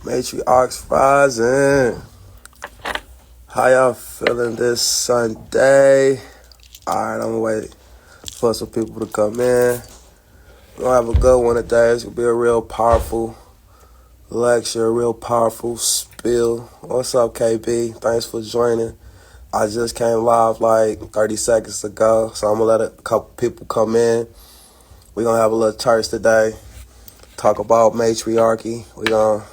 Matriarchs Rising. How y'all feeling this Sunday? Alright, I'm gonna wait for some people to come in. We're gonna have a good one today. It's gonna be a real powerful lecture, a real powerful spill. What's up, KB? Thanks for joining. I just came live like 30 seconds ago, so I'm gonna let a couple people come in. We're gonna have a little church today. Talk about matriarchy. We're gonna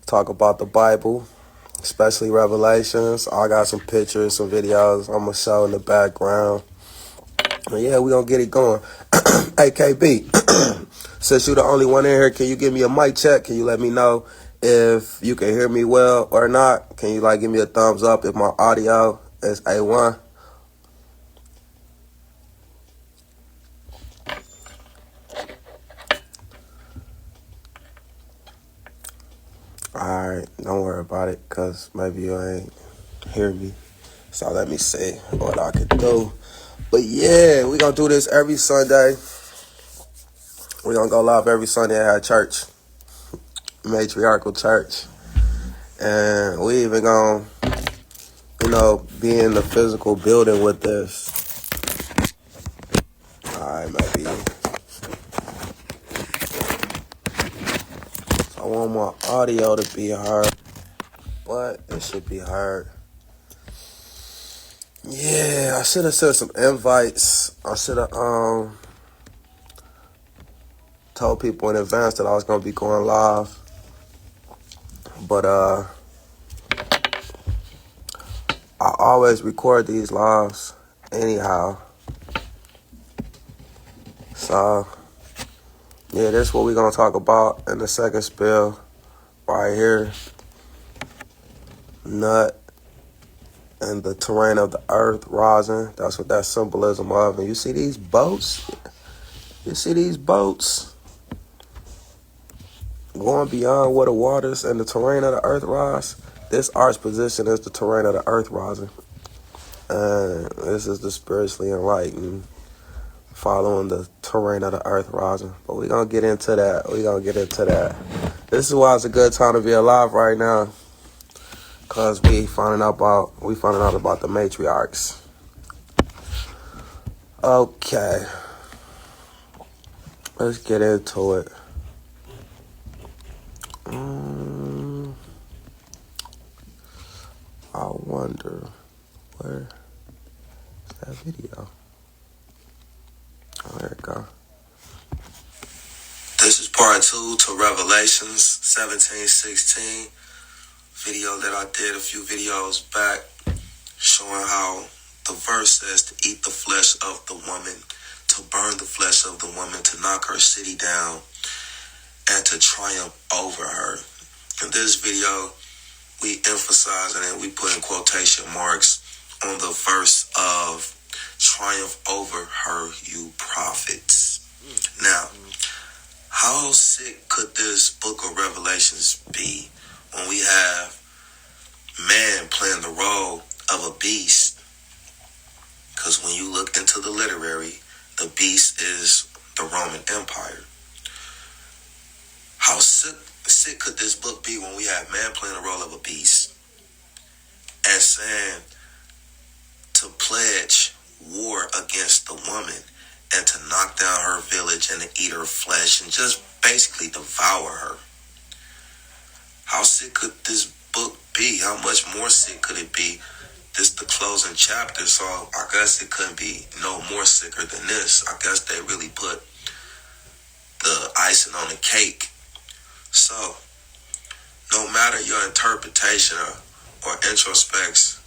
talk about the Bible, especially Revelations. I got some pictures, some videos I'm gonna show in the background. And yeah, we're gonna get it going. Hey, KB, since you're the only one in here, can you give me a mic check? Can you let me know if you can hear me well or not? Can you give me a thumbs up if my audio is A1? Alright, don't worry about it, because maybe you ain't hear me. So let me see what I can do. But yeah, we're going to do this every Sunday. We're going to go live every Sunday at church. Matriarchal church. And we even going to, be in the physical building with this. Alright, maybe. So I want my audio to be heard, but it should be heard. Yeah, I should have sent some invites. I should have told people in advance that I was gonna be going live. But I always record these lives anyhow. So yeah, this is what we're gonna talk about in the second spill right here. Nut and the terrain of the earth rising. That's what that symbolism of. And you see these boats? You see these boats going beyond where the waters and the terrain of the earth rise? This art's position is the terrain of the earth rising. And this is the spiritually enlightened following the terrain of the earth rising. But we're going to get into that. This is why it's a good time to be alive right now. Because we finding out about the matriarchs. Okay. Let's get into it. I wonder where is that video? Oh, there it go. This is part 2 to Revelations 17:16. Video that I did a few videos back, showing how the verse says to eat the flesh of the woman, to burn the flesh of the woman, to knock her city down, and to triumph over her. In this video, we emphasize and we put in quotation marks on the verse of triumph over her, you prophets. Now, how sick could this book of Revelations be when we have man playing the role of a beast? Because when you look into the literary, the beast is the Roman Empire. How sick could this book be when we have man playing the role of a beast and saying to pledge war against the woman and to knock down her village and to eat her flesh and just basically devour her? How sick could this book be? How much more sick could it be? This is the closing chapter, so I guess it couldn't be no more sicker than this. I guess they really put the icing on the cake. So, no matter your interpretation or introspects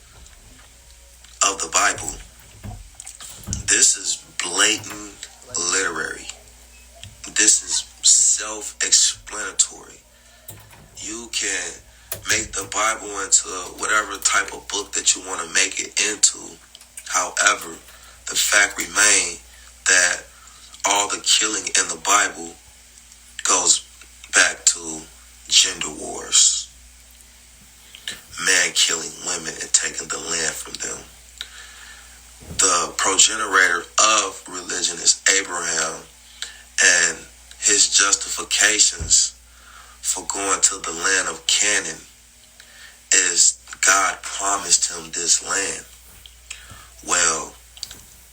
of the Bible, this is blatant literary. This is self-explanatory. You can make the Bible into whatever type of book that you want to make it into. However, the fact remains that all the killing in the Bible goes back to gender wars. Man killing women and taking the land from them. The progenitor of religion is Abraham, and his justifications for going to the land of Canaan is God promised him this land. Well,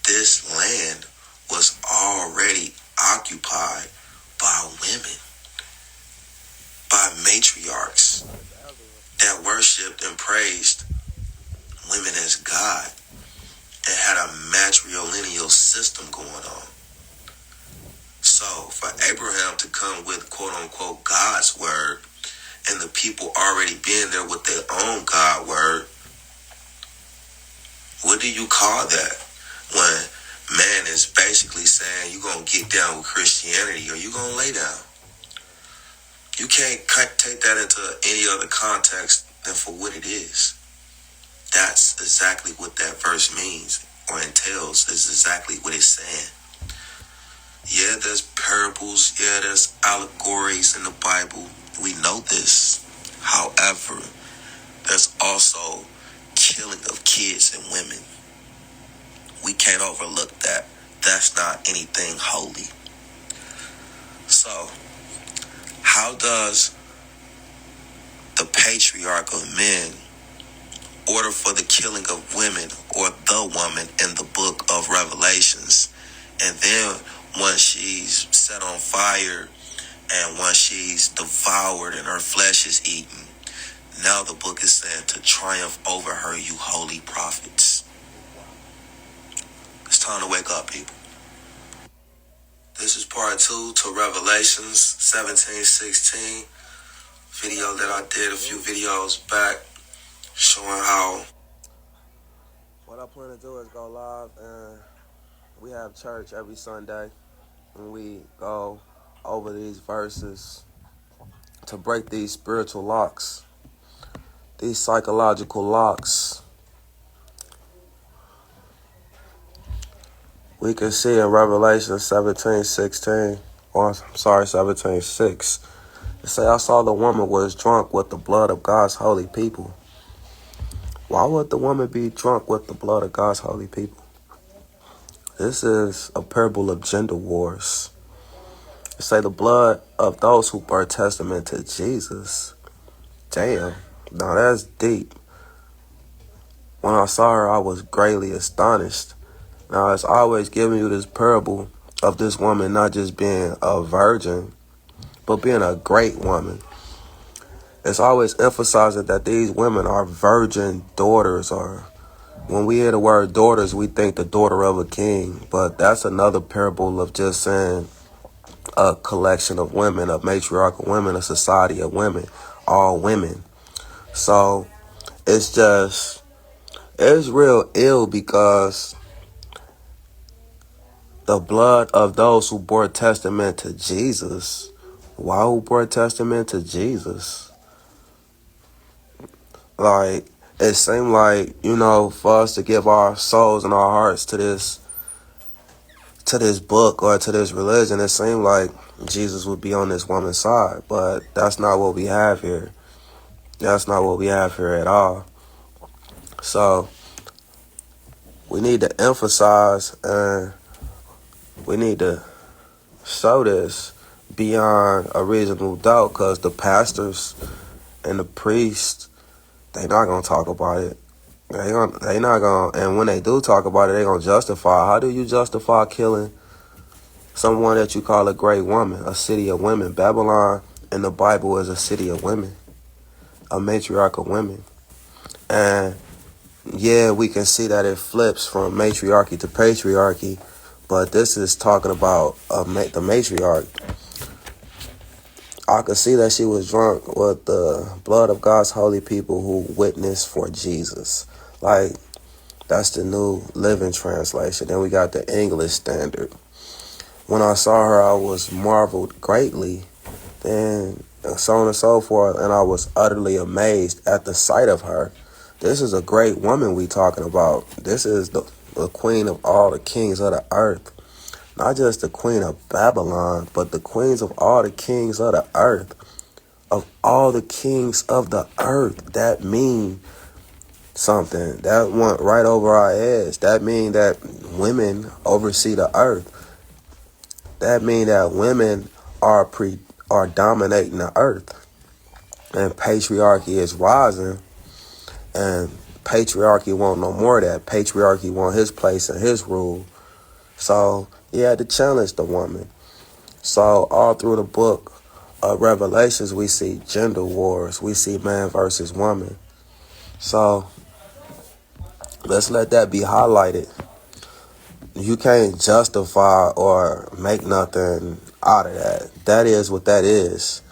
this land was already occupied by women, by matriarchs that worshipped and praised women as God. It had a matrilineal system going on. So for Abraham to come with quote unquote God's word and the people already being there with their own God word, what do you call that? When man is basically saying you're going to get down with Christianity or you're going to lay down. You can't take that into any other context than for what it is. That's exactly what that verse means or entails, is exactly what it's saying. Yeah, there's parables. Yeah, there's allegories in the Bible. We know this. However, there's also killing of kids and women. We can't overlook that. That's not anything holy. So, how does the patriarch of men order for the killing of women or the woman in the book of Revelations? And then once she's set on fire and once she's devoured and her flesh is eaten, now the book is saying to triumph over her, you holy prophets. It's time to wake up, people. This is part 2 to Revelations 17:16. Video that I did a few videos back showing how what I plan to do is go live, and we have church every Sunday and we go over these verses to break these spiritual locks, these psychological locks. We can see in Revelation 17:16, or I'm sorry, 17:6. It say, I saw the woman was drunk with the blood of God's holy people. Why would the woman be drunk with the blood of God's holy people? This is a parable of gender wars. It say the blood of those who bear testament to Jesus. Damn, now that's deep. When I saw her, I was greatly astonished. Now, it's always giving you this parable of this woman not just being a virgin, but being a great woman. It's always emphasizing that these women are virgin daughters, or when we hear the word daughters, we think the daughter of a king. But that's another parable of just saying a collection of women, a matriarchal women, a society of women, all women. So it's real ill because the blood of those who bore testament to Jesus. Why who bore testament to Jesus? Like, it seemed like, for us to give our souls and our hearts to this book or to this religion, it seemed like Jesus would be on this woman's side. But that's not what we have here. That's not what we have here at all. So, we need to emphasize and we need to show this beyond a reasonable doubt, because the pastors and the priests, they not going to talk about it. They not going to, and when they do talk about it, they going to justify. How do you justify killing someone that you call a great woman, a city of women? Babylon in the Bible is a city of women, a matriarch of women. And yeah, we can see that it flips from matriarchy to patriarchy, but this is talking about the matriarch. I could see that she was drunk with the blood of God's holy people who witnessed for Jesus. Like, that's the New Living Translation. Then we got the English Standard. When I saw her, I was marveled greatly, then so on and so forth, and I was utterly amazed at the sight of her. This is a great woman we talking about. This is the queen of all the kings of the earth. Not just the queen of Babylon, but the queens of all the kings of the earth. Of all the kings of the earth. That mean something. That went right over our heads. That mean that women oversee the earth. That mean that women are dominating the earth. and patriarchy is rising, and patriarchy want no more of that. Patriarchy want his place and his rule. So he had to challenge the woman. So all through the book of Revelations, we see gender wars. We see man versus woman. So let's let that be highlighted. You can't justify or make nothing out of that. That is what that is.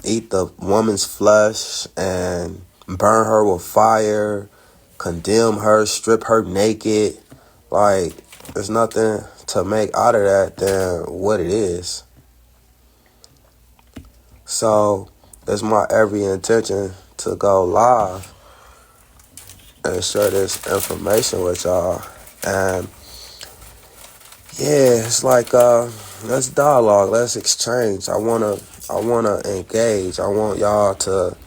Eat the woman's flesh and burn her with fire, condemn her, strip her naked. Like, there's nothing to make out of that than what it is. So it's my every intention to go live and share this information with y'all. And yeah, it's like let's dialogue, let's exchange. I wanna engage. I want y'all to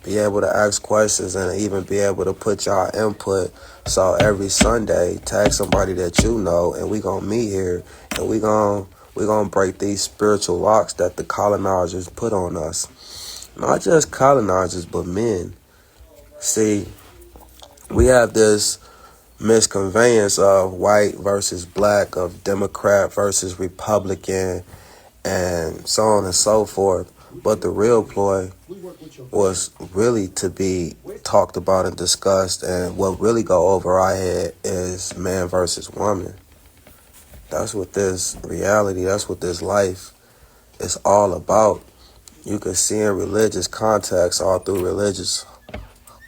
be able to ask questions and even be able to put y'all input. So every Sunday, tag somebody that you know, and we gonna meet here, and we gonna break these spiritual locks that the colonizers put on us. Not just colonizers, but men. See, we have this misconveyance of white versus black, of Democrat versus Republican, and so on and so forth. But the real ploy was really to be talked about and discussed, and what really go over our head is man versus woman. That's what this reality, that's what this life is all about. You can see in religious context, all through religious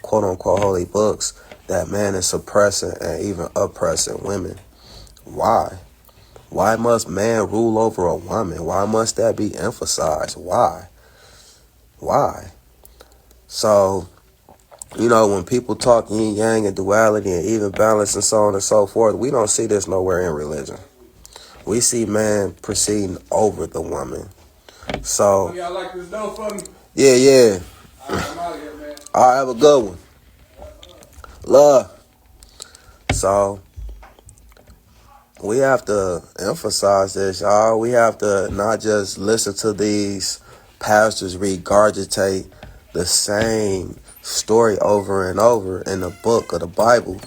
quote-unquote holy books, that man is suppressing and even oppressing women. Why? Why must man rule over a woman? Why must that be emphasized? Why? So, when people talk yin yang and duality and even balance and so on and so forth, we don't see this nowhere in religion. We see man proceeding over the woman. So, y'all like this dough for me? Yeah. All right, I'm out of here, man. All right, have a good one. Love. So, we have to emphasize this, y'all. We have to not just listen to these pastors regurgitate the same story over and over in the book of the Bible,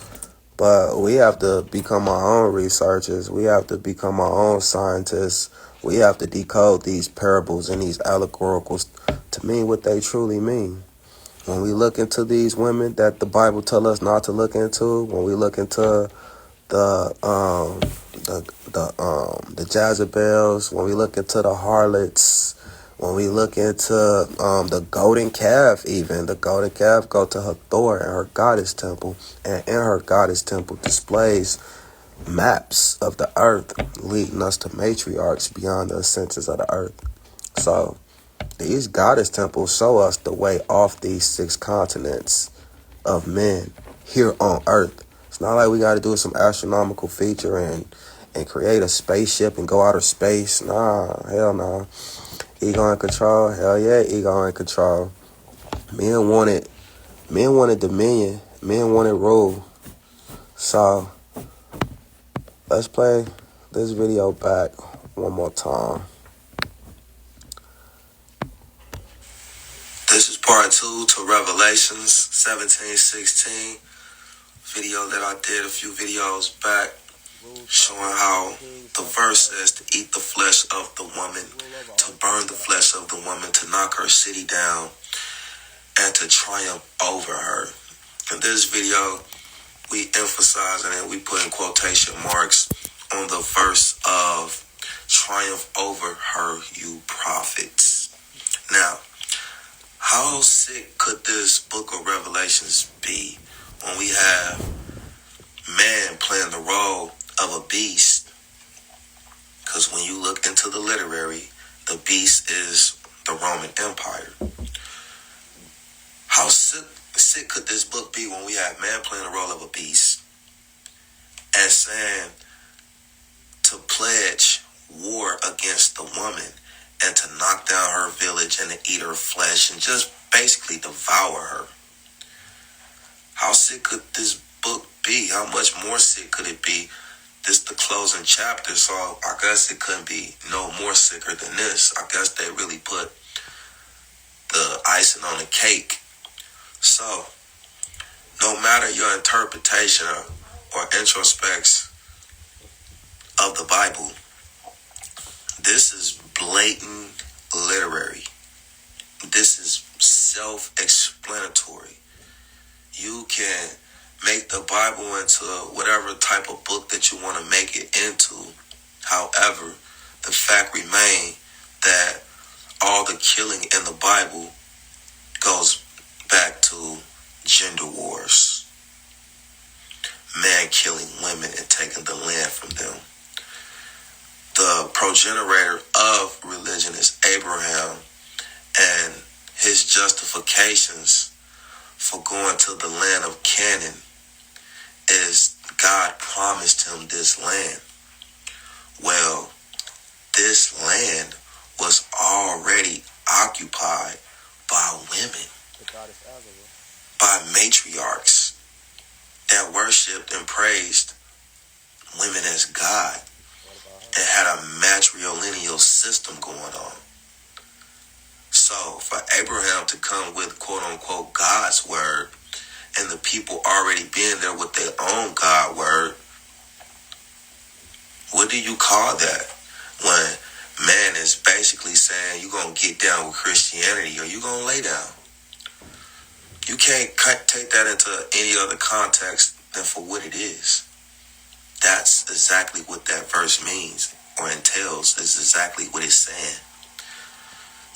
but we have to become our own researchers. We have to become our own scientists. We have to decode these parables and these allegoricals to mean what they truly mean. When we look into these women that the Bible tells us not to look into, when we look into the Jezebels, when we look into the harlots, when we look into the golden calf, even the golden calf go to Hathor and her goddess temple, and in her goddess temple displays maps of the earth, leading us to matriarchs beyond the ascensions of the earth. So these goddess temples show us the way off these 6 continents of men here on earth. It's not like we got to do some astronomical feature and create a spaceship and go outer space. Nah, hell no. Ego and control, hell yeah, ego and control. Men wanted dominion. Men wanted rule. So let's play this video back one more time. This is part 2 to Revelations 17:16. Video that I did a few videos back, showing how the verse says to eat the flesh of the woman, to burn the flesh of the woman, to knock her city down, and to triumph over her. In this video, we emphasize and we put in quotation marks on the verse of triumph over her, you prophets. Now, how sick could this book of Revelations be when we have man playing the role of a beast? Because when you look into the literary, the beast is the Roman Empire. How sick could this book be when we have man playing the role of a beast and saying to pledge war against the woman and to knock down her village and to eat her flesh and just basically devour her? How sick could this book be? How much more sick could it be? This the closing chapter, so I guess it couldn't be no more sicker than this. I guess they really put the icing on the cake. So, no matter your interpretation or introspects of the Bible, this is blatant literary. This is self-explanatory. You can make the Bible into whatever type of book that you want to make it into. However, the fact remains that all the killing in the Bible goes back to gender wars. Man killing women and taking the land from them. The progenitor of religion is Abraham, and his justifications for going to the land of Canaan is God promised him this land. Well, this land was already occupied by women, by matriarchs that worshipped and praised women as God and had a matrilineal system going on. So for Abraham to come with quote unquote God's word and the people already being there with their own God word, what do you call that? When man is basically saying you're going to get down with Christianity or you're going to lay down. You can't take that into any other context than for what it is. That's exactly what that verse means or entails. Is exactly what it's saying.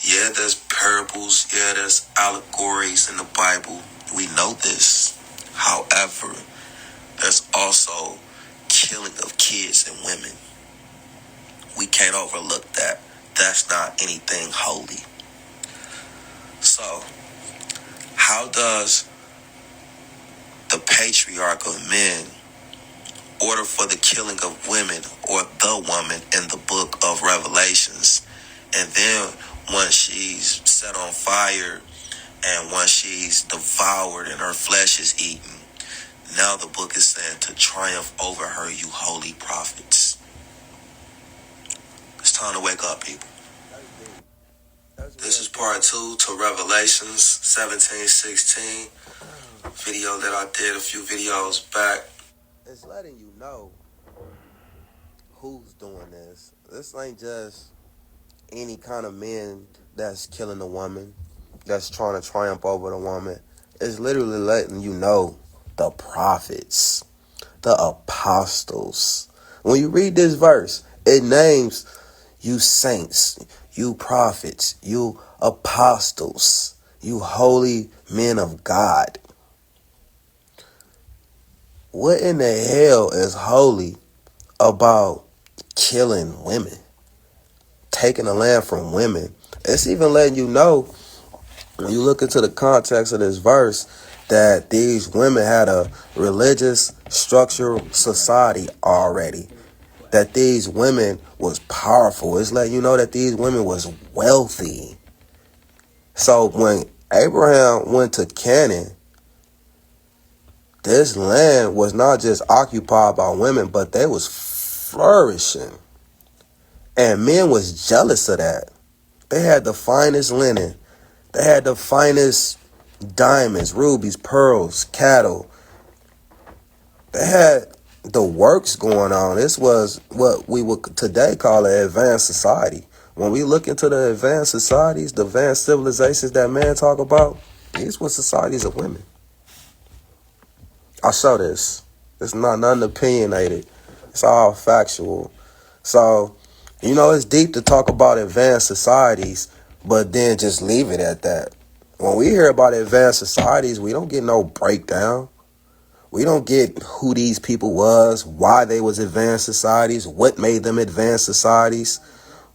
Yeah, there's parables. Yeah, there's allegories in the Bible. We know this. However, there's also killing of kids and women. We can't overlook that. That's not anything holy. So, how does the patriarch of men order for the killing of women or the woman in the book of Revelations, and then once she's set on fire and once she's devoured and her flesh is eaten, now the book is saying to triumph over her, you holy prophets. It's time to wake up, people. This is part 2 to Revelations 17:16 video that I did a few videos back. It's letting you know who's doing this. This ain't just any kind of men that's killing a woman, that's trying to triumph over the woman. It's literally letting you know the prophets, the apostles. When you read this verse, it names you saints, you prophets, you apostles, you holy men of God. What in the hell is holy about killing women, taking the land from women? It's even letting you know, when you look into the context of this verse, that these women had a religious structural society already, that these women was powerful. It's letting you know that these women was wealthy. So when Abraham went to Canaan, this land was not just occupied by women, but they was flourishing. And men was jealous of that. They had the finest linen. They had the finest diamonds, rubies, pearls, cattle. They had the works going on. This was what we would today call an advanced society. When we look into the advanced societies, the advanced civilizations that men talk about, these were societies of women. I'll show this. It's not nothing opinionated. It's all factual. So, it's deep to talk about advanced societies, but then just leave it at that. When we hear about advanced societies, we don't get no breakdown. We don't get who these people was, why they was advanced societies, what made them advanced societies.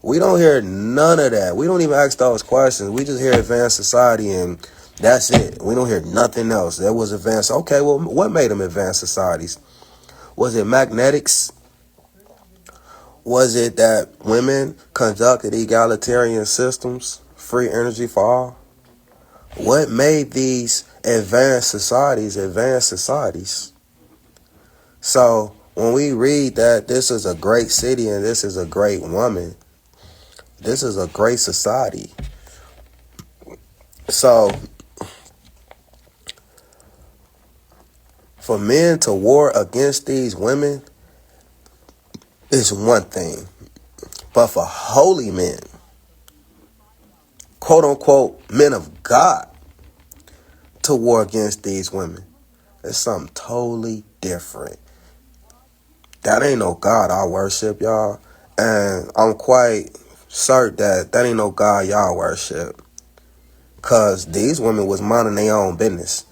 We don't hear none of that. We don't even ask those questions. We just hear advanced society and that's it. We don't hear nothing else. That was advanced. Okay, well, what made them advanced societies? Was it magnetics? Was it that women conducted egalitarian systems, free energy for all? What made these advanced societies advanced societies? So when we read that this is a great city and this is a great woman, this is a great society. So for men to war against these women is one thing. But for holy men, quote unquote, men of God, to war against these women, it's something totally different. That ain't no God I worship, y'all. And I'm quite certain that ain't no God y'all worship. Cause these women was minding their own business.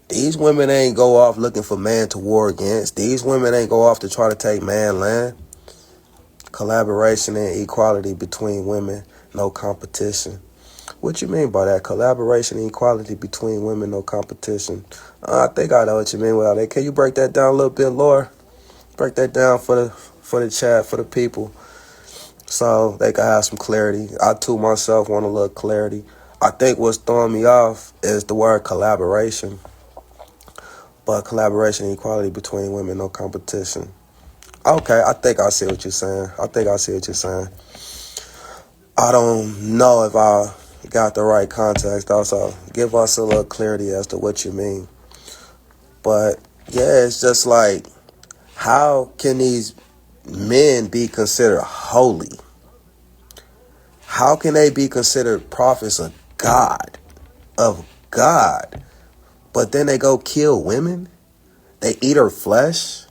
These women ain't go off looking for man to war against. These women ain't go off to try to take man land. Collaboration and equality between women, no competition. What you mean by that? Collaboration and equality between women, no competition. I think I know what you mean by that. Can you break that down a little bit, Laura? Break that down for the chat, for the people, so they can have some clarity. I too myself want a little clarity. I think what's throwing me off is the word collaboration. But collaboration and equality between women, no competition. Okay, I think I see what you're saying. I don't know if I got the right context. Also, give us a little clarity as to what you mean. But yeah, it's just like, how can these men be considered holy? How can they be considered prophets of God? Of God. But then they go kill women? They eat her flesh?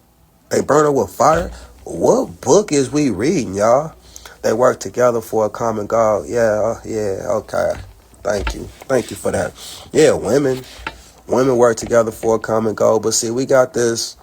They burn her with fire? What book is we reading, y'all? They work together for a common goal. Yeah, okay. Thank you. Thank you for that. Yeah, women work together for a common goal. But see, we got this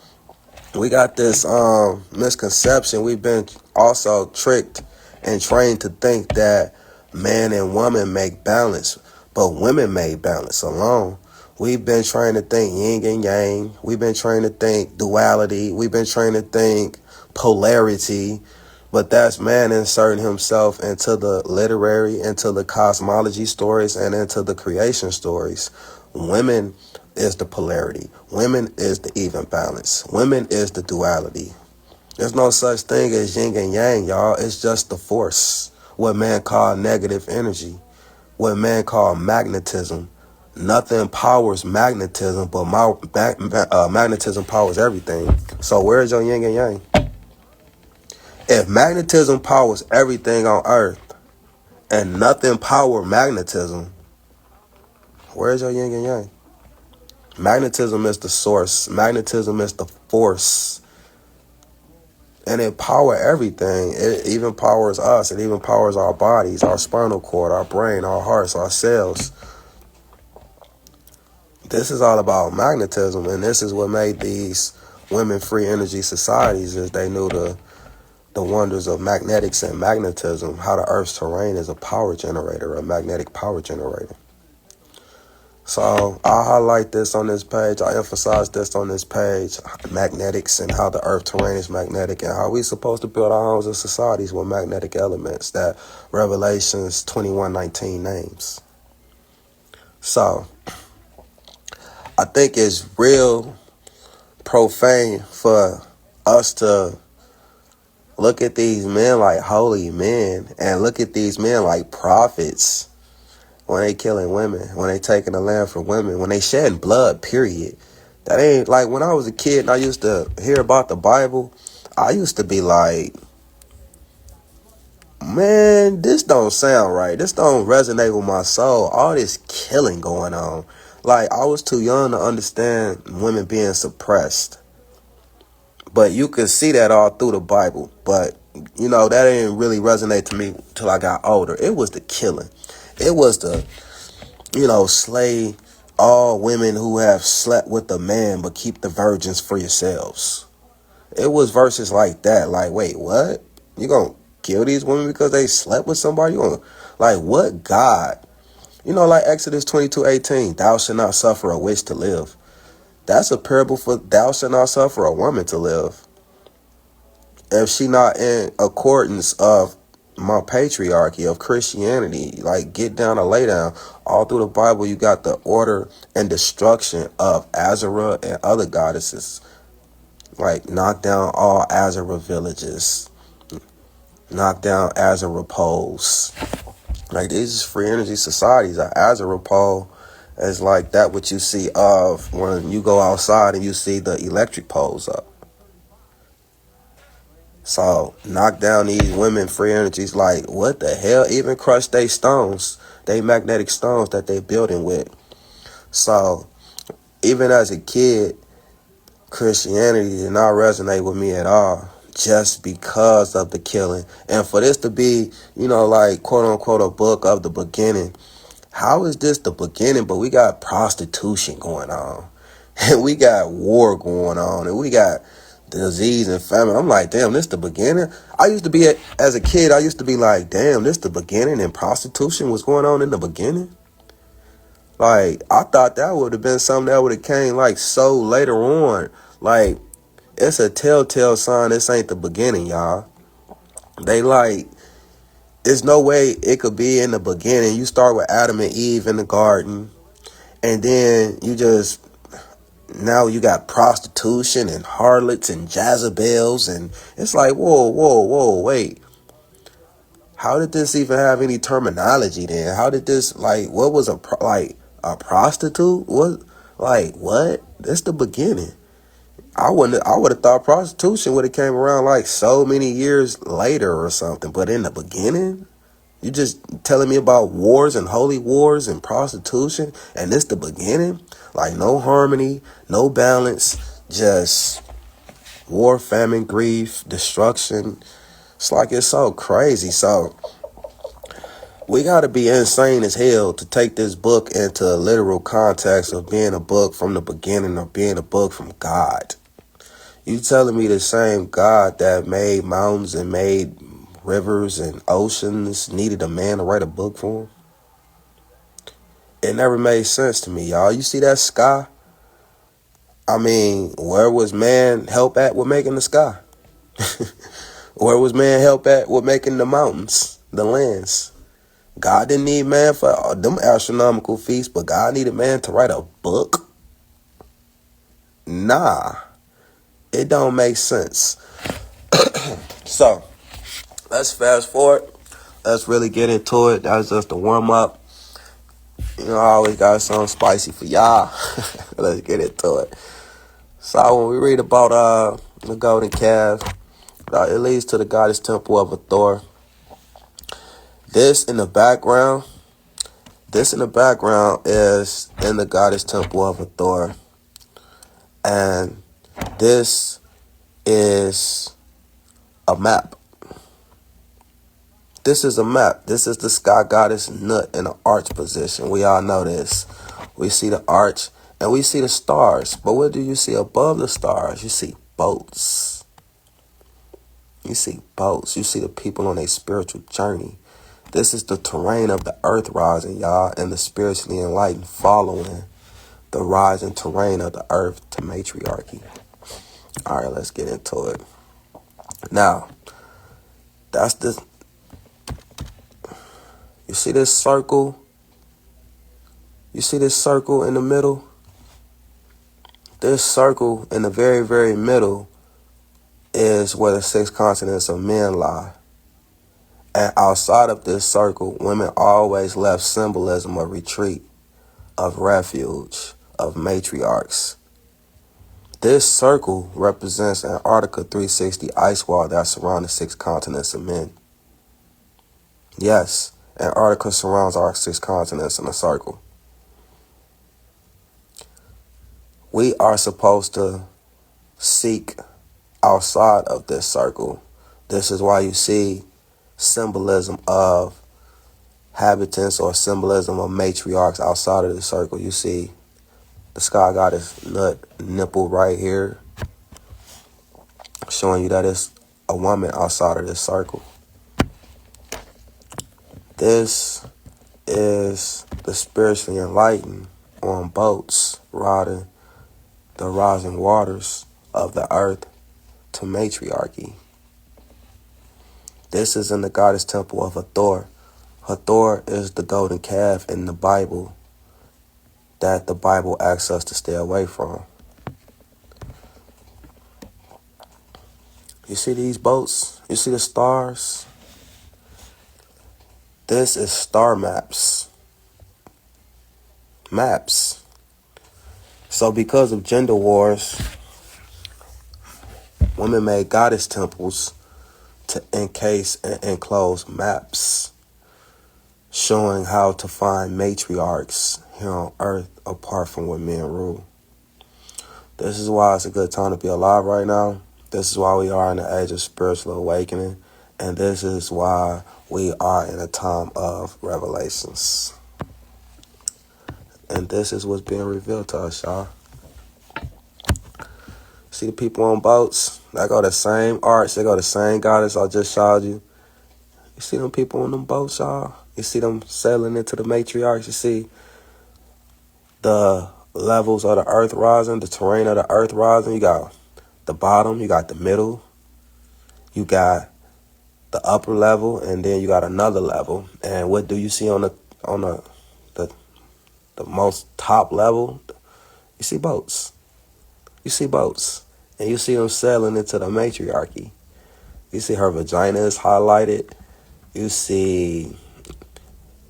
misconception. We've been also tricked and trained to think that man and woman make balance, but women make balance alone. We've been trained to think yin and yang. We've been trained to think duality. We've been trained to think polarity. But that's man inserting himself into the literary, into the cosmology stories, and into the creation stories. Women is the polarity. Women is the even balance. Women is the duality. There's no such thing as yin and yang, y'all. It's just the force. What man call negative energy. What man call magnetism. Nothing powers magnetism, but magnetism powers everything. So where's your yin and yang? If magnetism powers everything on earth and nothing power magnetism, where's your yin and yang? Magnetism is the source. Magnetism is the force. And it powers everything. It even powers us. It even powers our bodies, our spinal cord, our brain, our hearts, our cells. This is all about magnetism, and this is what made these women-free energy societies, is they knew the wonders of magnetics and magnetism, how the Earth's terrain is a power generator, a magnetic power generator. So I highlight this on this page. I emphasize this on this page, magnetics and how the earth terrain is magnetic, and how we're supposed to build our homes and societies with magnetic elements that Revelations 21:19 names. So I think it's real profane for us to look at these men like holy men and look at these men like prophets. When they killing women, when they taking the land from women, when they shedding blood, period. That ain't like when I was a kid and I used to hear about the Bible, I used to be like, man, this don't sound right. This don't resonate with my soul. All this killing going on. Like, I was too young to understand women being suppressed. But you could see that all through the Bible. But, you know, that didn't really resonate to me till I got older. It was the killing. It was the, slay all women who have slept with a man, but keep the virgins for yourselves. It was verses like that. Like, wait, what? You gonna kill these women because they slept with somebody? You gonna, like, what God? Like Exodus 22:18, thou shalt not suffer a witch to live. That's a parable for thou shalt not suffer a woman to live. If she not in accordance of my patriarchy of Christianity, like get down or lay down. All through the Bible, you got the order and destruction of Azerah and other goddesses. Like knock down all Azerah villages, knock down Azerah poles, Like, these is free energy societies. An Azure pole is like that what you see of when you go outside and you see the electric poles up. So knock down these women free energies. Like, what the hell? Even crush they stones, they magnetic stones that they building with. So even as a kid, Christianity did not resonate with me at all, just because of the killing. And for this to be, like, quote unquote, a book of the beginning, how is this the beginning? But we got prostitution going on, and we got war going on, and we got disease and famine. I'm like, damn, this the beginning? As a kid, I used to be like, damn, this the beginning, and prostitution was going on in the beginning? Like, I thought that would have been something that would have came, like, so later on. Like, it's a telltale sign this ain't the beginning, y'all. There's no way it could be in the beginning. You start with Adam and Eve in the garden, and then now you got prostitution and harlots and Jezebels, and it's like, whoa, wait. How did this even have any terminology then? How did this, like, what was a prostitute? What? That's the beginning. I would have thought prostitution would have came around like so many years later or something. But in the beginning, you just telling me about wars and holy wars and prostitution, and this the beginning? Like, no harmony, no balance, just war, famine, grief, destruction. It's like, it's so crazy. So we got to be insane as hell to take this book into a literal context of being a book from the beginning or being a book from God. You telling me the same God that made mountains and made rivers and oceans needed a man to write a book for him? It never made sense to me, y'all. You see that sky? I mean, where was man help at with making the sky? Where was man help at with making the mountains, the lands? God didn't need man for them astronomical feats, but God needed man to write a book? Nah, it don't make sense. So, let's fast forward. Let's really get into it. That was just a warm up. I always got something spicy for y'all. Let's get into it. So when we read about the golden calf, it leads to the goddess temple of Hathor. This in the background is in the goddess temple of Hathor. And this is a map. This is a map. This is the sky goddess Nut in an arch position. We all know this. We see the arch and we see the stars. But what do you see above the stars? You see boats. You see boats. You see the people on a spiritual journey. This is the terrain of the earth rising, y'all, and the spiritually enlightened following the rising terrain of the earth to matriarchy. All right, let's get into it. Now, you see this circle? You see this circle in the middle? This circle in the very, very middle is where the 6 continents of men lie. And outside of this circle, women always left symbolism of retreat, of refuge, of matriarchs. This circle represents Antarctica 360 ice wall that surrounds the 6 continents of men. Yes, Antarctica surrounds our 6 continents in a circle. We are supposed to seek outside of this circle. This is why you see symbolism of habitants or symbolism of matriarchs outside of the circle. You see the sky goddess Nut nipple right here, showing you that it's a woman outside of this circle. This is the spiritually enlightened on boats riding the rising waters of the earth to matriarchy. This is in the goddess temple of Hathor. Hathor is the golden calf in the Bible that the Bible asks us to stay away from. You see these boats? You see the stars? This is star maps. Maps. So because of gender wars, women made goddess temples to encase and enclose maps showing how to find matriarchs here on earth apart from when men rule. This is why it's a good time to be alive right now. This is why we are in the age of spiritual awakening. And this is why we are in a time of revelations. And this is what's being revealed to us, y'all. See the people on boats? They go the same arts. They go the same goddess I just showed you. You see them people on them boats, y'all? You see them sailing into the matriarchs. You see the levels of the earth rising, the terrain of the earth rising. You got the bottom, you got the middle, you got the upper level, and then you got another level. And what do you see on the most top level? You see boats. You see boats. And you see them sailing into the matriarchy. You see her vagina is highlighted. You see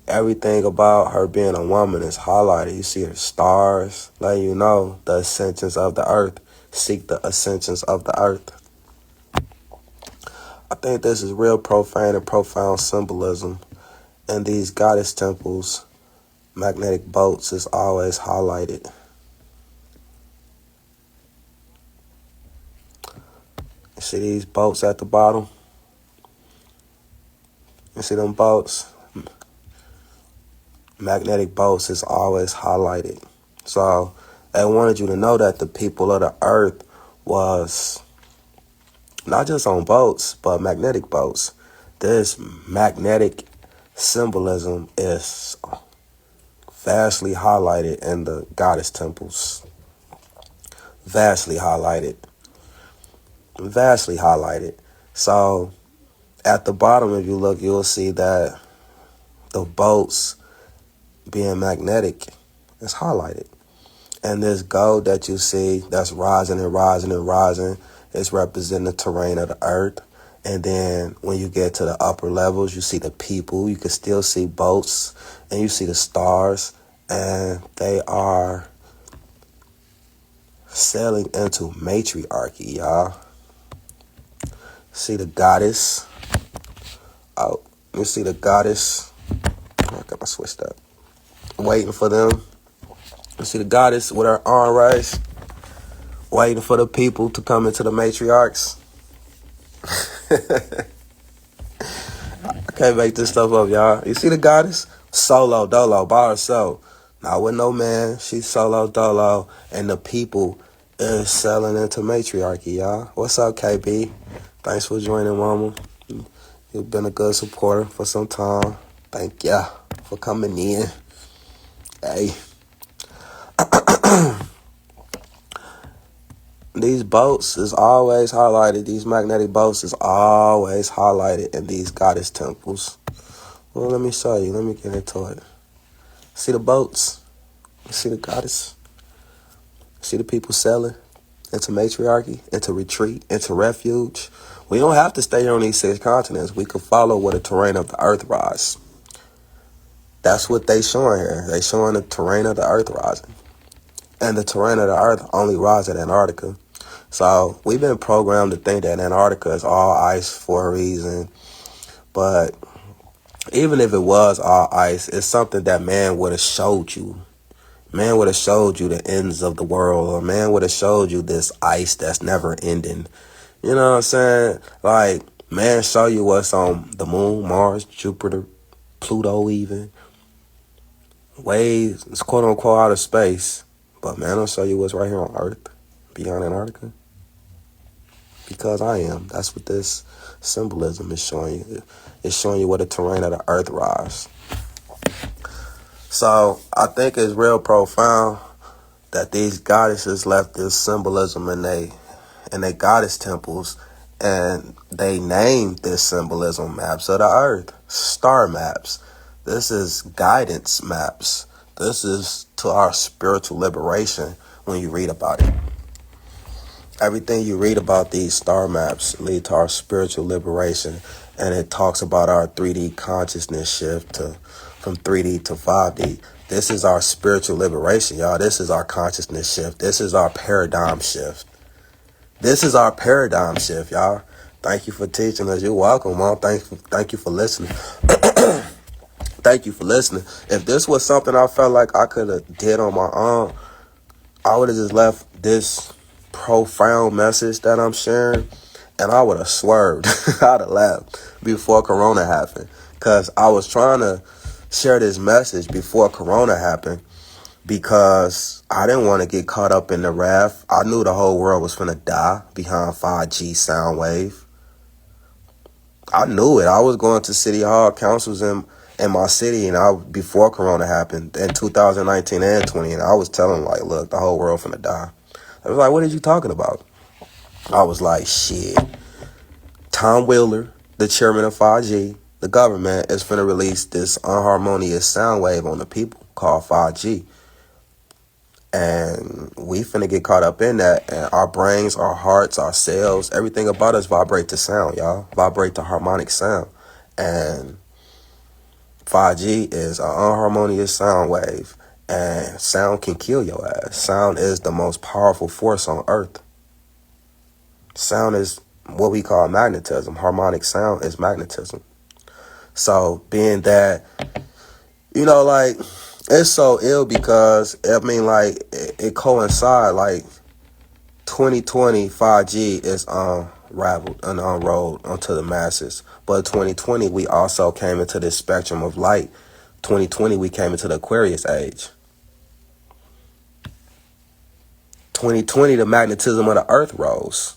everything about her being a woman is highlighted. You see her stars, letting you know the ascensions of the earth. Seek the ascensions of the earth. I think this is real profane and profound symbolism. And these goddess temples, magnetic boats is always highlighted. You see these boats at the bottom? You see them boats? Magnetic boats is always highlighted. So they wanted you to know that the people of the earth was not just on boats, but magnetic boats. This magnetic symbolism is vastly highlighted in the goddess temples. Vastly highlighted. Vastly highlighted. So at the bottom, if you look, you'll see that the boats being magnetic is highlighted. And this gold that you see that's rising and rising and rising is representing the terrain of the earth. And then when you get to the upper levels, you see the people. You can still see boats and you see the stars. And they are sailing into matriarchy, y'all. See the goddess. Oh, you see the goddess. I got my switched up. Waiting for them. You see the goddess with her arm raised, waiting for the people to come into the matriarchs. I can't make this stuff up, y'all. You see the goddess? Solo, dolo, by herself. Not with no man. She's solo, dolo. And the people is selling into matriarchy, y'all. What's up, KB? Thanks for joining, mama. You've been a good supporter for some time. Thank ya for coming in. Hey. These boats is always highlighted. These magnetic boats is always highlighted in these goddess temples. Well, let me show you. Let me get into it. See the boats? See the goddess? See the people selling into matriarchy, into retreat, into refuge? We don't have to stay here on these 6 continents. We could follow where the terrain of the earth rise. That's what they showing here. They showing the terrain of the earth rising. And the terrain of the earth only rises at Antarctica. So we've been programmed to think that Antarctica is all ice for a reason. But even if it was all ice, it's something that man would have showed you. Man would have showed you the ends of the world. Or man would have showed you this ice that's never ending. You know what I'm saying? Like, man show you what's on the moon, Mars, Jupiter, Pluto even. Waves, it's quote unquote out of space. But man, I'll show you what's right here on Earth, beyond Antarctica. Because I am. That's what this symbolism is showing you. It's showing you where the terrain of the earth rise. So I think it's real profound that these goddesses left this symbolism in they goddess temples, and they named this symbolism maps of the earth, star maps. This is guidance maps. This is to our spiritual liberation when you read about it. Everything you read about these star maps lead to our spiritual liberation. and it talks about our 3D consciousness shift from 3D to 5D. This is our spiritual liberation, y'all. This is our consciousness shift. This is our paradigm shift. This is our paradigm shift, y'all. Thank you for teaching us. You're welcome, Mom. Thank you for listening. Thank you for listening. If this was something I felt like I could have did on my own, I would have just left this profound message that I'm sharing, and I would have swerved. I'd have left before Corona happened, because I was trying to share this message before Corona happened, because I didn't want to get caught up in the wrath. I knew the whole world was finna die behind 5G sound wave. I knew it. I was going to city hall councils in my city, and before Corona happened in 2019 and 20, and I was telling them, like, look, the whole world finna die. I was like, what are you talking about? I was like, shit. Tom Wheeler, the chairman of 5G, the government is finna release this unharmonious sound wave on the people called 5G. And we finna get caught up in that, and our brains, our hearts, our cells, everything about us vibrate to sound, y'all. Vibrate to harmonic sound. And 5G is an unharmonious sound wave, and sound can kill your ass. Sound is the most powerful force on earth. Sound is what we call magnetism. Harmonic sound is magnetism. So being that, like, it's so ill because, I mean, like, it coincides, like, 2020 5G is unraveled and unrolled onto the masses. But 2020, we also came into this spectrum of light. 2020, we came into the Aquarius age. 2020, the magnetism of the earth rose.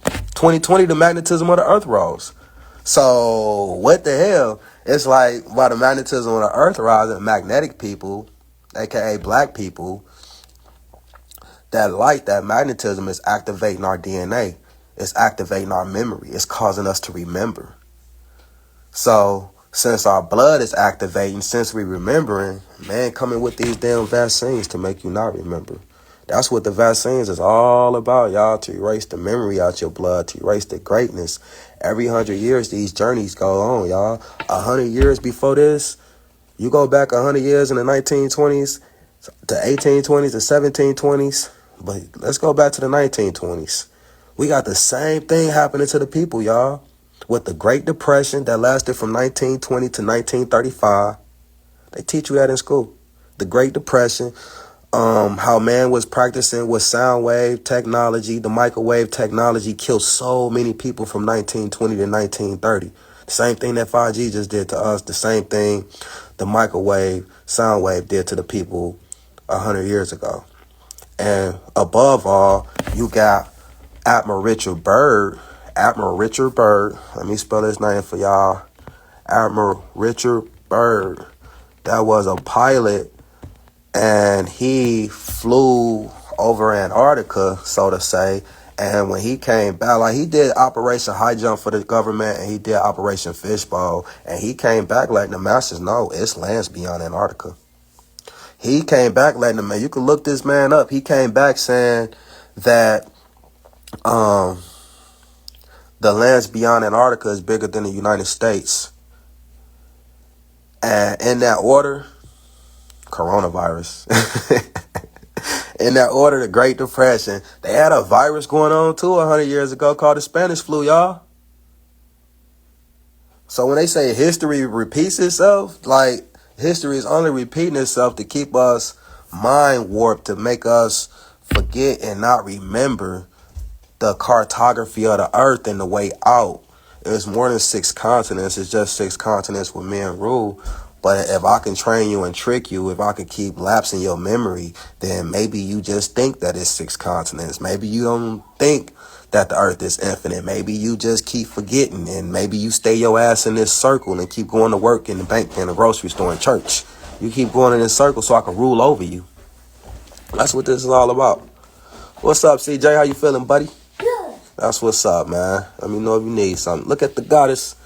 2020, the magnetism of the earth rose. So what the hell? It's like, while the magnetism of the earth rising, magnetic people, aka black people, that light, that magnetism is activating our DNA. It's activating our memory. It's causing us to remember. So since our blood is activating, since we're remembering, man, coming with these damn vaccines to make you not remember. That's what the vaccines is all about, y'all, to erase the memory out your blood, to erase the greatness. Every 100 years, these journeys go on, y'all. 100 years before this, you go back 100 years in the 1920s, to 1820s, to 1720s, but let's go back to the 1920s. We got the same thing happening to the people, y'all, with the Great Depression that lasted from 1920 to 1935. They teach you that in school. The Great Depression. How man was practicing with sound wave technology. The microwave technology killed so many people from 1920 to 1930. The same thing that 5G just did to us. The same thing the microwave sound wave did to the people 100 years ago. And above all, you got Admiral Richard Byrd. Admiral Richard Byrd. Let me spell his name for y'all. Admiral Richard Byrd. That was a pilot, and he flew over Antarctica, so to say. And when he came back, like, he did Operation High Jump for the government, and he did Operation Fishbowl, and he came back letting the masses know it's lands beyond Antarctica. He came back letting them, man, you can look this man up. He came back saying that the lands beyond Antarctica is bigger than the United States. And in that order, coronavirus. In that order, the Great Depression. They had a virus going on too 100 years ago called the Spanish flu, y'all. So when they say history repeats itself, like, history is only repeating itself to keep us mind warped, to make us forget and not remember the cartography of the earth and the way out. It's more than 6 continents. It's just 6 continents with men rule. But if I can train you and trick you, if I can keep lapsing your memory, then maybe you just think that it's 6 continents. Maybe you don't think that the earth is infinite. Maybe you just keep forgetting, and maybe you stay your ass in this circle and keep going to work in the bank, in the grocery store, in church. You keep going in this circle so I can rule over you. That's what this is all about. What's up, CJ? How you feeling, buddy? Good. That's what's up, man. Let me know if you need something. Look at the goddess.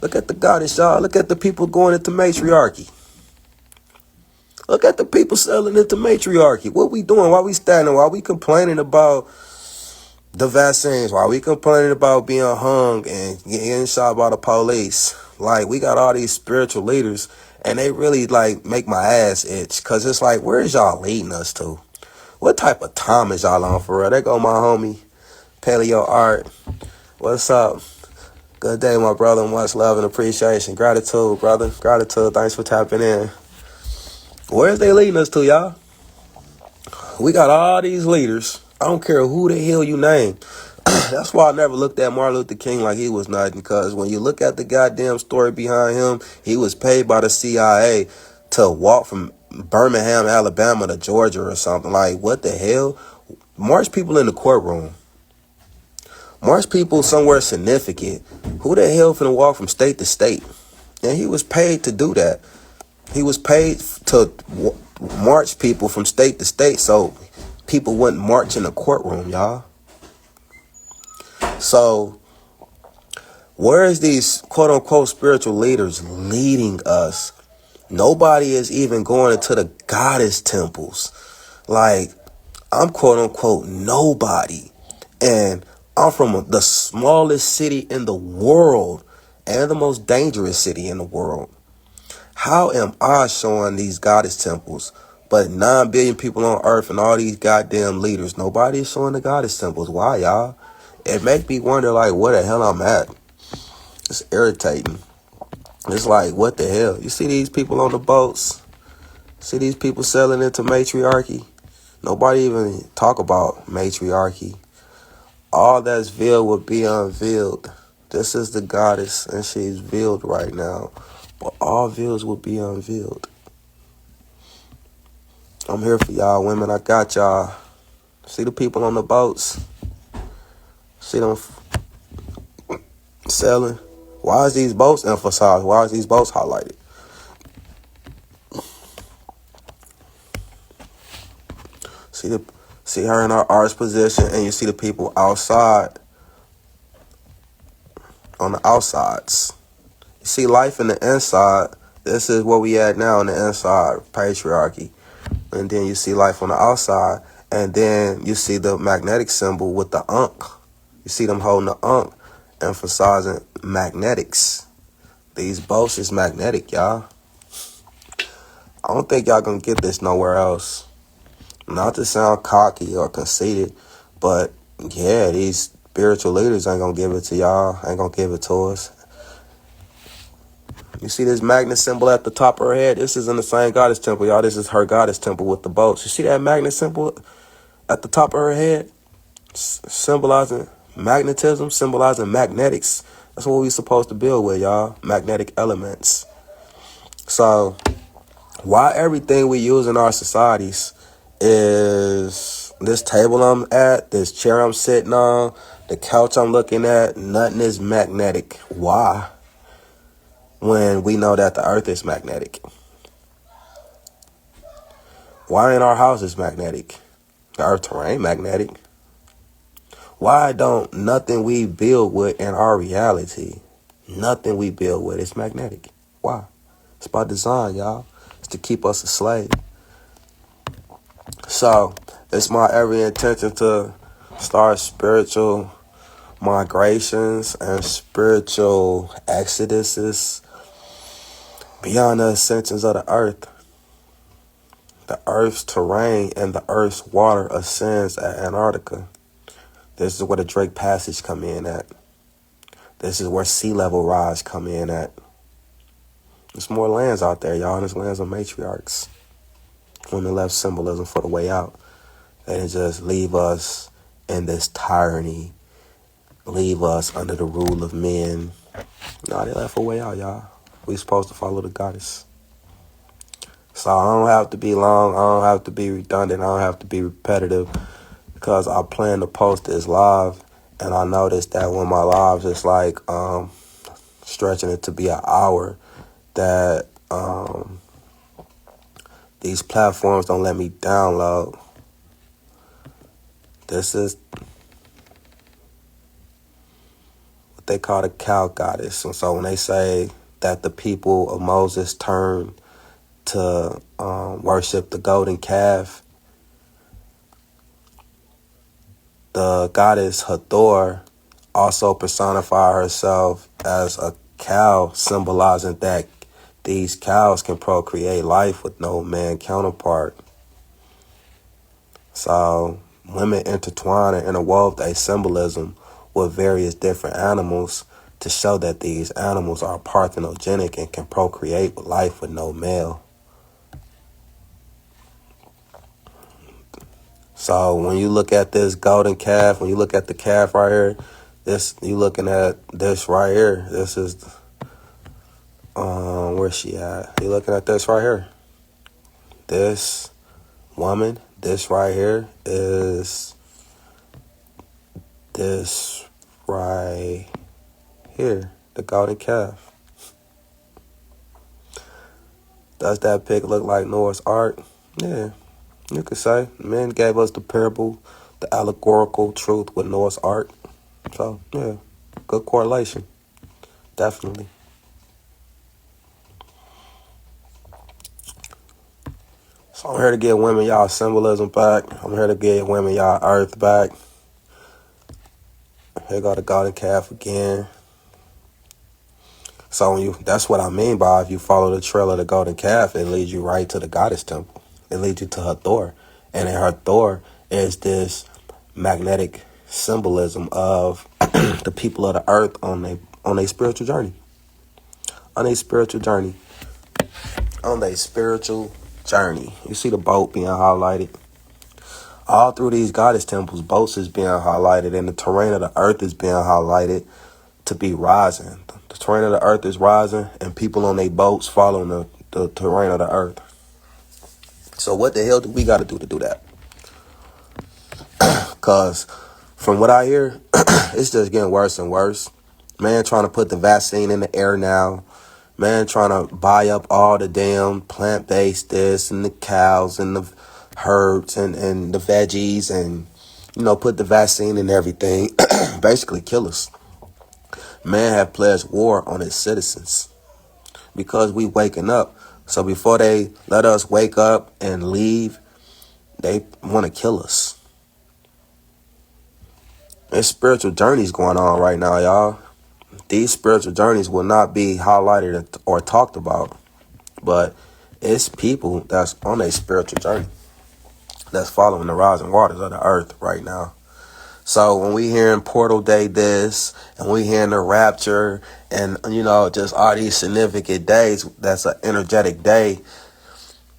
Look at the goddess, y'all. Look at the people going into matriarchy. Look at the people selling into matriarchy. What we doing? Why we standing? Why we complaining about The vaccines, while we complaining about being hung and getting shot by the police, like we got all these spiritual leaders and they really like make my ass itch. Cause it's like, where is y'all leading us to? What type of time is y'all on for real? There go my homie, Paleo Art. What's up? Good day, my brother. Much love and appreciation. Gratitude, brother. Gratitude. Thanks for tapping in. Where's they leading us to, y'all? We got all these leaders. I don't care who the hell you name. That's why I never looked at Martin Luther King like he was nothing. Because when you look at the goddamn story behind him, he was paid by the CIA to walk from Birmingham, Alabama to Georgia or something. Like, what the hell? March people in the courtroom. March people somewhere significant. Who the hell finna walk from state to state? And he was paid to do that. He was paid to march people from state to state so people wouldn't march in the courtroom, y'all. So where is these quote-unquote spiritual leaders leading us? Nobody is even going into the goddess temples. Like, I'm quote-unquote nobody. And I'm from the smallest city in the world and the most dangerous city in the world. How am I showing these goddess temples, but 9 billion people on earth and all these goddamn leaders, nobody is showing the goddess temples? Why, y'all? It make me wonder, like, where the hell I'm at. It's irritating. It's like, what the hell? You see these people on the boats? See these people selling into matriarchy? Nobody even talk about matriarchy. All that's veiled will be unveiled. This is the goddess, and she's veiled right now. But all veils will be unveiled. I'm here for y'all women. I got y'all. See the people on the boats? See them selling? Why is these boats emphasized? Why is these boats highlighted? See her in her arch position, and you see the people outside, on the outsides. You see life in the inside. This is where we at now in the inside, patriarchy. And then you see life on the outside, and then you see the magnetic symbol with the Ankh. You see them holding the Ankh, emphasizing magnetics. These boats is magnetic, y'all. I don't think y'all gonna get this nowhere else. Not to sound cocky or conceited, but yeah, these spiritual leaders ain't gonna give it to y'all, ain't gonna give it to us. You see this magnet symbol at the top of her head? This is in the same goddess temple, y'all. This is her goddess temple with the boats. You see that magnet symbol at the top of her head? Symbolizing magnetism, symbolizing magnetics. That's what we supposed to build with, y'all. Magnetic elements. So why everything we use in our societies is this table I'm at, this chair I'm sitting on, the couch I'm looking at, nothing is magnetic. Why? When we know that the earth is magnetic. Why ain't our houses magnetic? The earth terrain magnetic. Why don't nothing we build with in our reality, nothing we build with is magnetic? Why? It's by design, y'all. It's to keep us a slave. So it's my every intention to start spiritual migrations and spiritual exoduses beyond the ascensions of the earth. The earth's terrain and the earth's water ascends at Antarctica. This is where the Drake Passage come in at. This is where sea level rise come in at. There's more lands out there, y'all, and there's lands of matriarchs. Women left symbolism for the way out. They didn't just leave us in this tyranny, leave us under the rule of men. No, they left a way out, y'all. We supposed to follow the goddess. So I don't have to be long. I don't have to be redundant. I don't have to be repetitive because I plan to post this live. And I noticed that when my lives is like stretching it to be an hour, that these platforms don't let me download. This is what they call the cow goddess. And so when they say that the people of Moses turned to worship the golden calf, The goddess Hathor also personified herself as a cow, symbolizing that these cows can procreate life with no man counterpart. So women intertwine and interwove their symbolism with various different animals to show that these animals are parthenogenic and can procreate with life with no male. So when you look at this golden calf, when you look at the calf right here, you looking at this right here. This is where's she at? You looking at this right here. This woman, this right here is this right here, the golden calf. Does that pig look like Noah's Ark? Yeah, you could say. Men gave us the parable, the allegorical truth with Noah's Ark. So, yeah, good correlation. Definitely. So I'm here to get women y'all symbolism back. I'm here to get women y'all earth back. Here go the golden calf again. So that's what I mean by if you follow the trail of the golden calf, it leads you right to the goddess temple. It leads you to Hathor. And in Hathor is this magnetic symbolism of the people of the earth on a spiritual journey. On a spiritual journey. On a spiritual journey. You see the boat being highlighted. All through these goddess temples, boats is being highlighted and the terrain of the earth is being highlighted to be rising. The terrain of the earth is rising and people on their boats following the terrain of the earth. So what the hell do we got to do that? Because from what I hear, it's just getting worse and worse. Man trying to put the vaccine in the air now. Man trying to buy up all the damn plant-based this and the cows and the herbs and the veggies and, put the vaccine in everything. Basically kill us. Man have pledged war on his citizens because we waking up. So before they let us wake up and leave, they want to kill us. There's spiritual journeys going on right now, y'all. These spiritual journeys will not be highlighted or talked about, but it's people that's on a spiritual journey that's following the rising waters of the earth right now. So when we hearing Portal Day this, and we hearing the Rapture, and just all these significant days, that's an energetic day.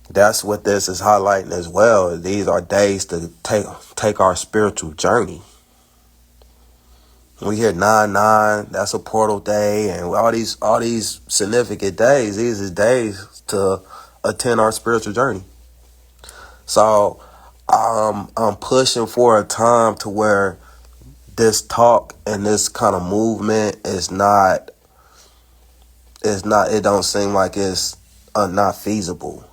That's what this is highlighting as well. These are days to take our spiritual journey. We hear 9/9, that's a portal day, and all these significant days. These are days to attend our spiritual journey. So I'm pushing for a time to where this talk and this kind of movement is not. It don't seem like it's not feasible.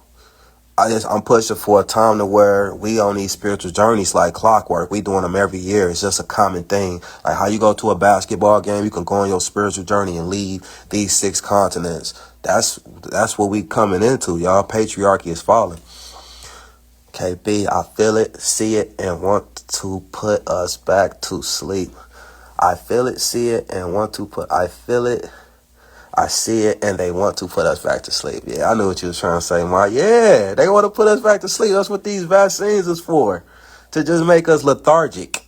I'm pushing for a time to where we on these spiritual journeys like clockwork. We doing them every year. It's just a common thing. Like how you go to a basketball game, you can go on your spiritual journey and leave these 6 continents. That's what we coming into, y'all. Patriarchy is falling. KB, I feel it, see it, and want to put us back to sleep. I feel it, see it, and want to put. I feel it. I see it, and they want to put us back to sleep. Yeah, I knew what you was trying to say, Mike. Yeah, they want to put us back to sleep. That's what these vaccines is for. To just make us lethargic.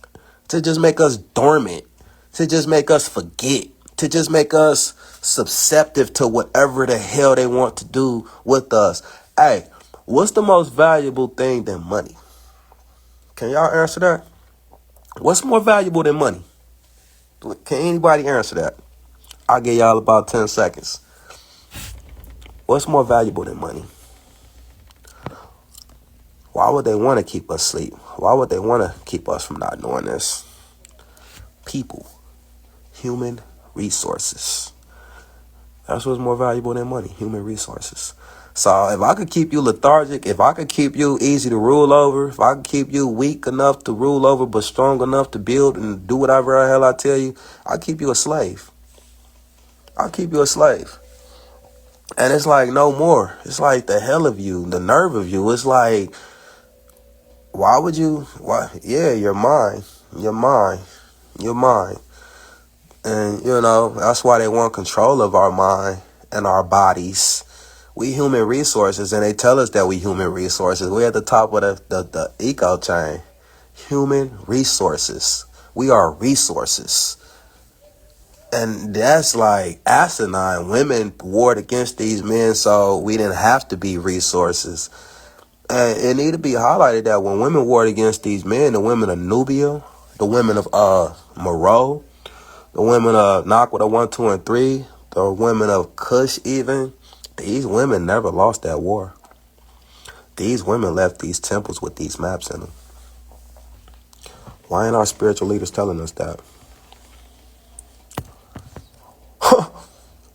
To just make us dormant. To just make us forget. To just make us susceptible to whatever the hell they want to do with us. Hey, what's the most valuable thing than money? Can y'all answer that? What's more valuable than money? Can anybody answer that? I'll give y'all about 10 seconds. What's more valuable than money? Why would they want to keep us asleep? Why would they want to keep us from not knowing this? People. Human resources. That's what's more valuable than money. Human resources. So if I could keep you lethargic, if I could keep you easy to rule over, if I could keep you weak enough to rule over but strong enough to build and do whatever the hell I tell you, I'll keep you a slave. I'll keep you a slave. And it's like no more. It's like the hell of you, the nerve of you. It's like, why would you? Why? Yeah, you're mine. Your mind. Your mind. And, that's why they want control of our mind and our bodies. We human resources, and they tell us that we human resources. We're at the top of the eco chain. Human resources. We are resources. And that's like asinine. Women warred against these men, so we didn't have to be resources. And it need to be highlighted that when women warred against these men, the women of Nubia, the women of Moreau, the women of Nakwada 1, 2, and 3, the women of Kush even, these women never lost that war. These women left these temples with these maps in them. Why ain't our spiritual leaders telling us that?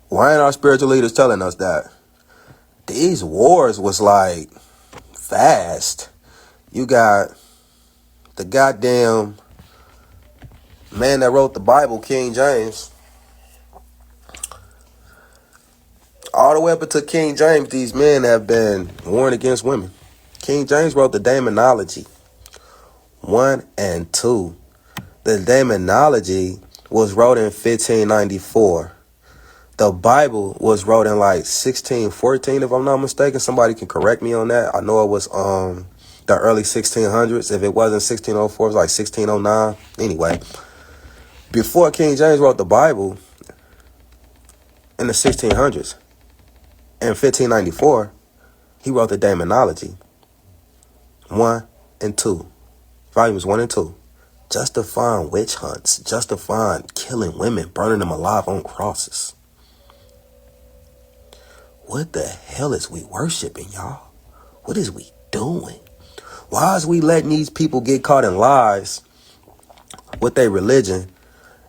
Why ain't our spiritual leaders telling us that? These wars was like fast. You got the goddamn man that wrote the Bible, King James. All the way up until King James, these men have been warring against women. King James wrote the Daemonology 1 and 2. The Daemonology was wrote in 1594. The Bible was wrote in like 1614, if I'm not mistaken. Somebody can correct me on that. I know it was the early 1600s. If it wasn't 1604, it was like 1609. Anyway, before King James wrote the Bible in the 1600s, in 1594, he wrote the Daemonology 1 and 2. Volumes 1 and 2. Justifying witch hunts, justifying killing women, burning them alive on crosses. What the hell is we worshiping, y'all? What is we doing? Why is we letting these people get caught in lies with their religion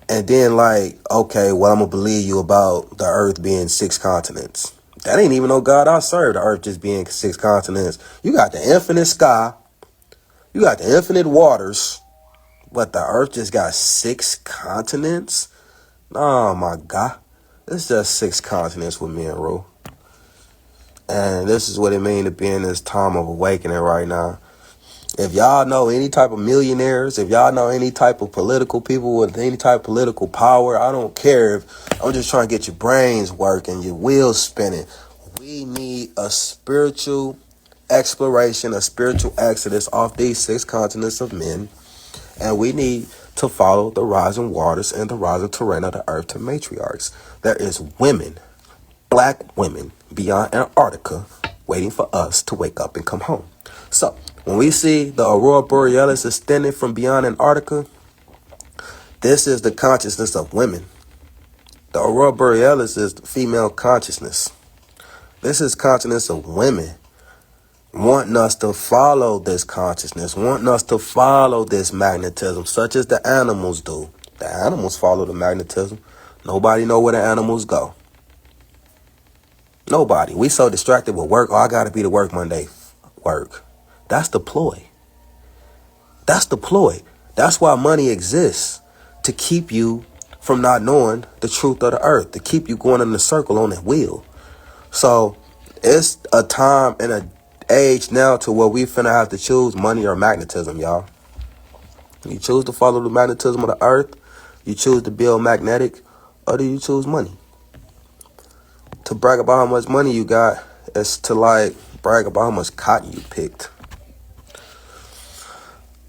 and then like, okay, well, I'm going to believe you about the earth being 6 continents. That ain't even no God I serve, the earth just being 6 continents. You got the infinite sky. You got the infinite waters. But the earth just got 6 continents? Oh, my God. It's just 6 continents with me and Ru. And this is what it means to be in this time of awakening right now. If y'all know any type of millionaires, if y'all know any type of political people with any type of political power, I don't care. If I'm just trying to get your brains working, your wheels spinning. We need a spiritual exploration, a spiritual exodus off these 6 continents of men. And we need to follow the rising waters and the rising terrain of the earth to matriarchs. There is women, black women beyond Antarctica waiting for us to wake up and come home. So when we see the aurora borealis extending from beyond Antarctica, this is the consciousness of women. The aurora borealis is the female consciousness. This is consciousness of women wanting us to follow this consciousness, wanting us to follow this magnetism, such as the animals do. The animals follow the magnetism. Nobody know where the animals go. Nobody. We so distracted with work. Oh, I got to be to work Monday. Work. That's the ploy. That's the ploy. That's why money exists, to keep you from not knowing the truth of the earth, to keep you going in a circle on that wheel. So it's a time and a age now to where we finna have to choose money or magnetism, y'all. You choose to follow the magnetism of the earth, you choose to build magnetic, or do you choose money? To brag about how much money you got is to like brag about how much cotton you picked.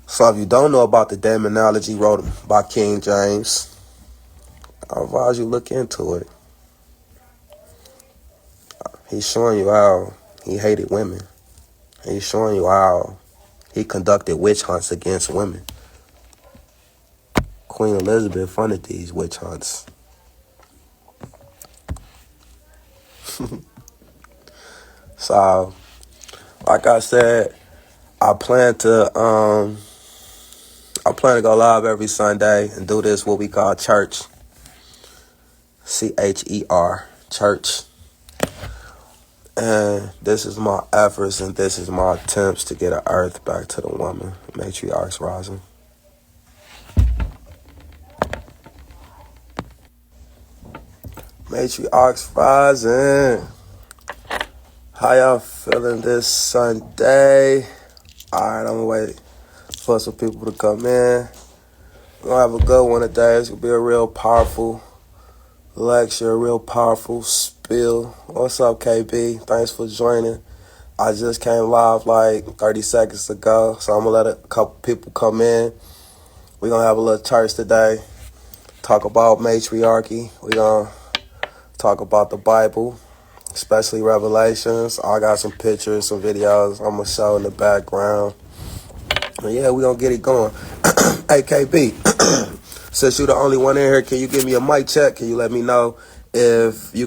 So if you don't know about the Daemonology wrote by King James, I advise you look into it. He's showing you how he hated women. He's showing you how he conducted witch hunts against women. Queen Elizabeth funded these witch hunts. So, like I said, I plan to go live every Sunday and do this what we call Cherch. Cher, Cherch. And this is my efforts and this is my attempts to get an earth back to the woman. Matriarchs Rising. Matriarchs Rising. How y'all feeling this Sunday? Alright, I'm gonna wait for some people to come in. We're gonna have a good one today. It's gonna be a real powerful lecture, a real powerful spill. What's up, KB? Thanks for joining. I just came live like 30 seconds ago, so I'm gonna let a couple people come in. We're gonna have a little church today. Talk about matriarchy. We're gonna talk about the Bible, especially Revelations. I got some pictures, some videos I'm gonna show in the background. And yeah, we're gonna get it going. Hey, KB, since you're the only one in here, can you give me a mic check? Can you let me know if you can